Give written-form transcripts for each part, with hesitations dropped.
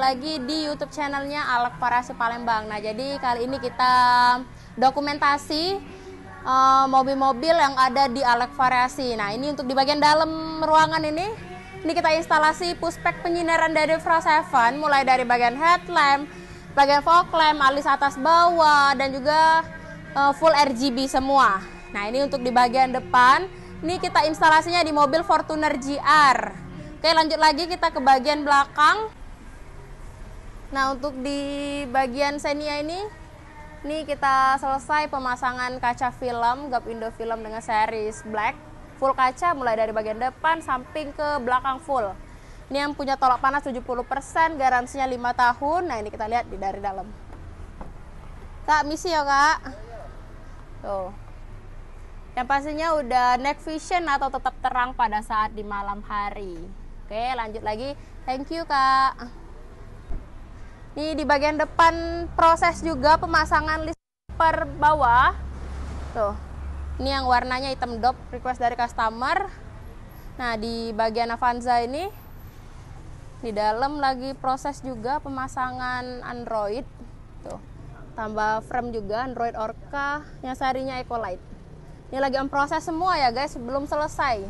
lagi di YouTube channelnya Alek Variasi Palembang. Nah, jadi kali ini kita dokumentasi mobil-mobil yang ada di Alek Variasi. Nah, ini untuk di bagian dalam ruangan ini kita instalasi pushback penyinaran dari Pro 7, mulai dari bagian headlamp, bagian fog lamp, alis atas bawah, dan juga full RGB semua. Nah, ini untuk di bagian depan, ini kita instalasinya di mobil Fortuner GR. Oke, lanjut lagi kita ke bagian belakang. Nah, untuk di bagian Xenia ini kita selesai pemasangan kaca film Gap Indo Film dengan series black. Full kaca mulai dari bagian depan, samping ke belakang full. Ini yang punya tolak panas 70%, garansinya 5 tahun. Nah, ini kita lihat dari dalam. Kak, misi ya, Kak. Tuh. Yang pastinya udah night vision atau tetap terang pada saat di malam hari. Oke, lanjut lagi. Thank you, Kak. Ini di bagian depan proses juga pemasangan list per bawah. Tuh. Ini yang warnanya hitam dop, request dari customer. Nah, di bagian Avanza ini di dalam lagi proses juga pemasangan Android. Tuh. Tambah frame juga Android Orca yang serinya Ecolite. Ini lagi on proses semua ya guys, belum selesai.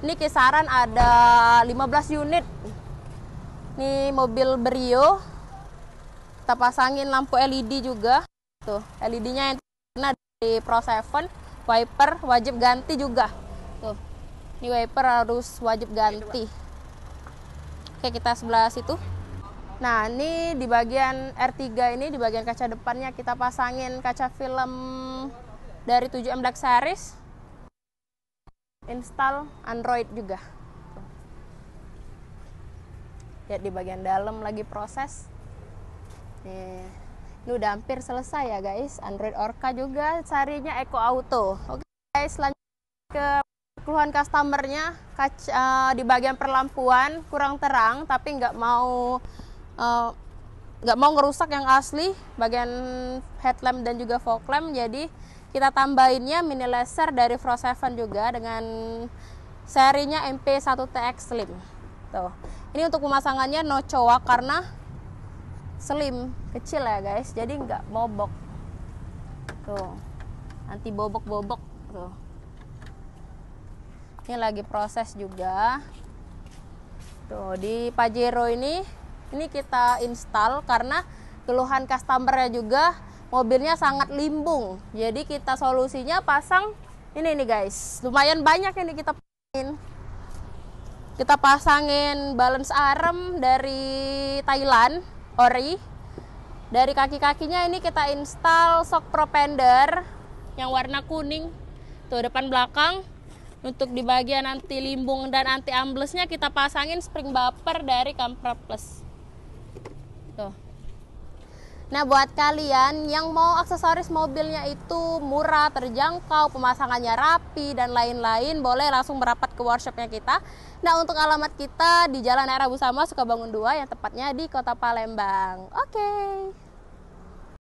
Ini kisaran ada 15 unit. Ini mobil Brio. Kita pasangin lampu LED juga. Tuh, LED-nya yang dari Pro 7. Wiper wajib ganti juga. Tuh. Ini wiper harus wajib ganti. Oke, kita sebelah situ. Nah, ini di bagian R3 ini, di bagian kaca depannya kita pasangin kaca film dari 7M Black Series. Install Android juga. Lihat di bagian dalam lagi proses. Nih, ini udah hampir selesai ya guys. Android Orca juga, serinya Eco Auto. Oke guys, lanjut ke keluhan customernya. Kaca di bagian perlampuan kurang terang, tapi nggak mau ngerusak yang asli, bagian headlamp dan juga fog lamp. Jadi kita tambahinnya mini laser dari Pro 7 juga dengan serinya MP1TX Slim. Tuh. Ini untuk pemasangannya no coak karena slim, kecil ya guys. Jadi nggak bobok. Tuh. Anti bobok-bobok tuh. Ini lagi proses juga. Tuh, di Pajero ini kita install karena keluhan customernya juga mobilnya sangat limbung. Jadi kita solusinya pasang ini nih guys. Lumayan banyak ini kita pasangin. Kita pasangin balance arm dari Thailand, ori. Dari kaki-kakinya ini kita install shock propender yang warna kuning. Tuh, depan belakang. Untuk di bagian anti limbung dan anti amblesnya kita pasangin spring bumper dari Kampra Plus. Tuh. Nah, buat kalian yang mau aksesoris mobilnya itu murah, terjangkau, pemasangannya rapi, dan lain-lain, boleh langsung merapat ke workshopnya kita. Nah, untuk alamat kita di Jalan Era Busama, Sukabangun 2, yang tepatnya di Kota Palembang. Oke.